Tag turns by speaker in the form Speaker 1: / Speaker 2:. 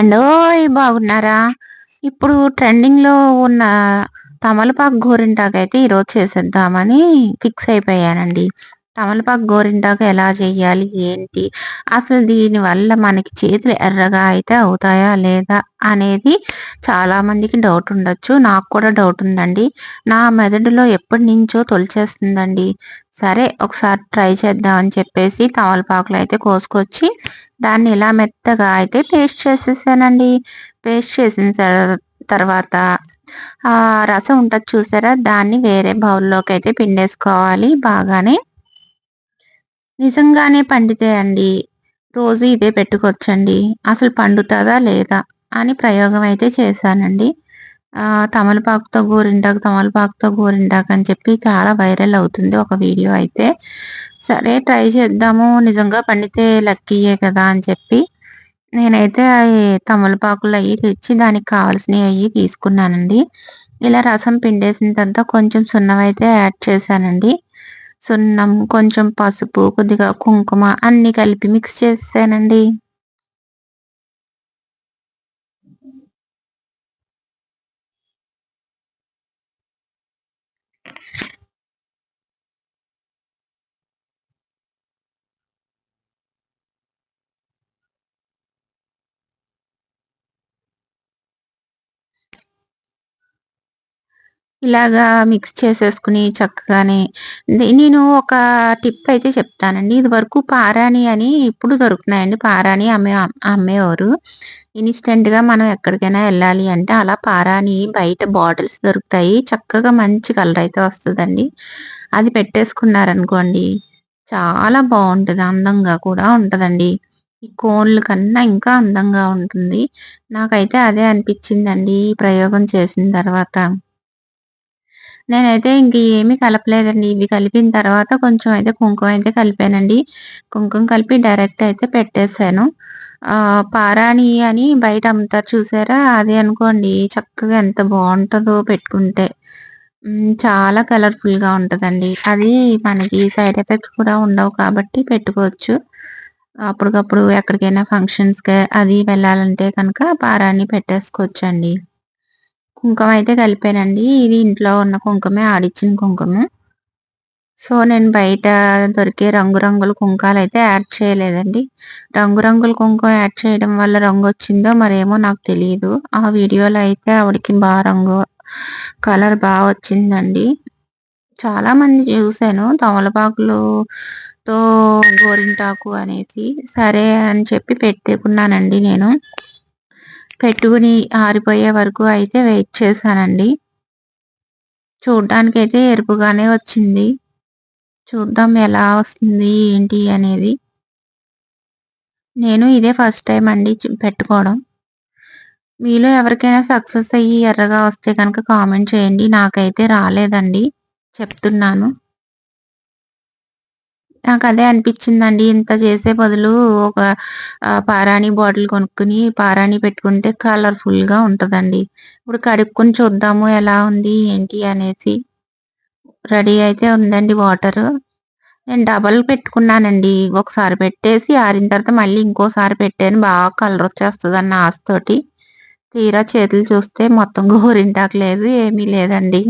Speaker 1: అండోయ్! బాగున్నారా? ఇప్పుడు ట్రెండింగ్‌లో ఉన్న తమలపాకు గోరింటాకైతే ఈరోజు చేసేద్దామని ఫిక్స్ అయిపోయానండి. తమలపాకు గోరింటాకు ఎలా చేయాలి? ఏంటి? అసలు దీనివల్ల మనకి చేతులు ఎర్రగా అయితే అవుతాయా? లేదా? అనేది చాలామందికి డౌట్ ఉండొచ్చు. నాకు కూడా డౌట్ ఉందండి. నా మెదడులో ఎప్పటినుంచో తొలిచేస్తుందండి. సరే ఒకసారి ట్రై చేద్దాం అని చెప్పేసి తమలపాకులయితే కోసుకొచ్చి దాన్ని ఇలా మెత్తగా అయితే పేస్ట్ చేసేసానండి. పేస్ట్ చేసిన తర్వాత రసం ఉంటది చూసారా? దాన్ని వేరే బౌల్‌లోకైతే పిండేసుకోవాలి బాగానే. నిజంగానే పండితే అండి, రోజు ఇదే పెట్టుకోవచ్చండి. అసలు పండుతదా? లేదా? అని ప్రయోగం అయితే చేశానండి. తమలపాకుతో గోరింటాకు, తమలపాకుతో గోరింటాకు అని చెప్పి చాలా వైరల్ అవుతుంది ఒక వీడియో అయితే. సరే ట్రై చేద్దాము. నిజంగా పండితే లక్కీయే కదా! అని చెప్పి నేనైతే తమలపాకులయ్యి తెచ్చి దానికి కావాల్సినయయ్యి తీసుకున్నానండి. ఇలా రసం పిండేసిన తర్వాత కొంచెం సున్నమయితే యాడ్ చేశానండి. సున్నం, కొంచెం పసుపు, కొద్దిగా కుంకుమ అన్నీ కలిపి మిక్స్ చేసేసానండి. ఇలాగా మిక్స్ చేసేసుకొని చక్కగానే నేను ఒక టిప్ అయితే చెప్తానండి. ఇదివరకు పారాని అని ఇప్పుడు దొరుకుతున్నాయండి. పారాని అమ్మేవారు. ఇన్‌స్టంట్‌గా మనం ఎక్కడికైనా ఎళ్ళాలి అంటే అలా పారాని బయట బాటిల్స్ దొరుకుతాయి. చక్కగా మంచి కలర్ అయితే వస్తదండి. అది పెట్టేసుకున్నారనుకోండి, చాలా బావుంటది. అందంగా కూడా ఉంటదండి. ఈ కోన్‌ల కన్నా ఇంకా అందంగా ఉంటుంది. నాకైతే అదే అనిపిచ్చిందండి ఈ ప్రయోగం చేసిన తర్వాత. నేనైతే ఇంక ఏమి కలపలేదండి. ఇవి కలిపిన తర్వాత కొంచెం అయితే కుంకుమ అయితే కలిపానండి. కుంకుమ కలిపి డైరెక్ట్ అయితే పెట్టేసాను. పారాణి అని బయట అమ్ముతారు చూసారా? అది అనుకోండి చక్కగా ఎంత బావుంటదో పెట్టుకుంటే. చాలా కలర్‌ఫుల్‌గా ఉంటదండి. అది మనకి సైడ్ ఎఫెక్ట్స్ కూడా ఉండవు కాబట్టి పెట్టుకోవచ్చు. అప్పటికప్పుడు ఎక్కడికైనా ఫంక్షన్స్‌కి అది వెళ్ళాలంటే కనుక పారాణి పెట్టేసుకోవచ్చండి. కుంకుమ అయితే కలిపానండి. ఇది ఇంట్లో ఉన్న కుంకుమే ఆడిచ్చిన కుంకుమ. సో, నేను బయట దొరికే రంగురంగుల కుంకాలైతే యాడ్ చేయలేదండి. రంగురంగుల కుంకుమ యాడ్ చేయడం వల్ల రంగొచ్చిందో మరేమో నాకు తెలీదు. ఆ వీడియోలో అయితే ఆవిడకి కలర్ వచ్చిందండి. చాలామంది చూసాను తమలపాకులుతో గోరింటాకు అనేసి. సరే అని చెప్పి పెట్టుకున్నానండి నేను. పెట్టుకొని ఆరిపోయే వరకు అయితే వెయిట్ చేశానండి. చూడ్డానికైతే ఎరుపుగానే వచ్చింది. చూద్దాం ఎలా వస్తుంది ఏంటి అనేది. నేను ఇదే ఫస్ట్ టైమ్ అండి పెట్టుకోవడం. మీలో ఎవరికైనా సక్సెస్ అయ్యి ఎర్రగా వస్తే గనక కామెంట్ చేయండి. నాకైతే రాలేదండి. చెప్తున్నాను. నాకదే అనిపిచ్చిందండి. ఇంత చేసే బదులు ఒక పారాణి బాటిల్ కొనుక్కొని పారాణి పెట్టుకుంటే కలర్‌ఫుల్‌గా ఉంటదండి. ఇప్పుడు కడుక్కొని చూద్దాము ఎలా ఉంది ఏంటి అనేసి. రెడీ అయితే ఉందండి వాటరు. నేను డబల్ పెట్టుకున్నానండి. ఒకసారి పెట్టేసి ఆరిన తర్వాత మళ్ళీ ఇంకోసారి పెట్టాను. బాగా కలరొచ్చేస్తదన్న ఆశతోటి. తీరా చేతులు చూస్తే మొత్తం గోరింటాకు లేదు. ఏమీ లేదండి.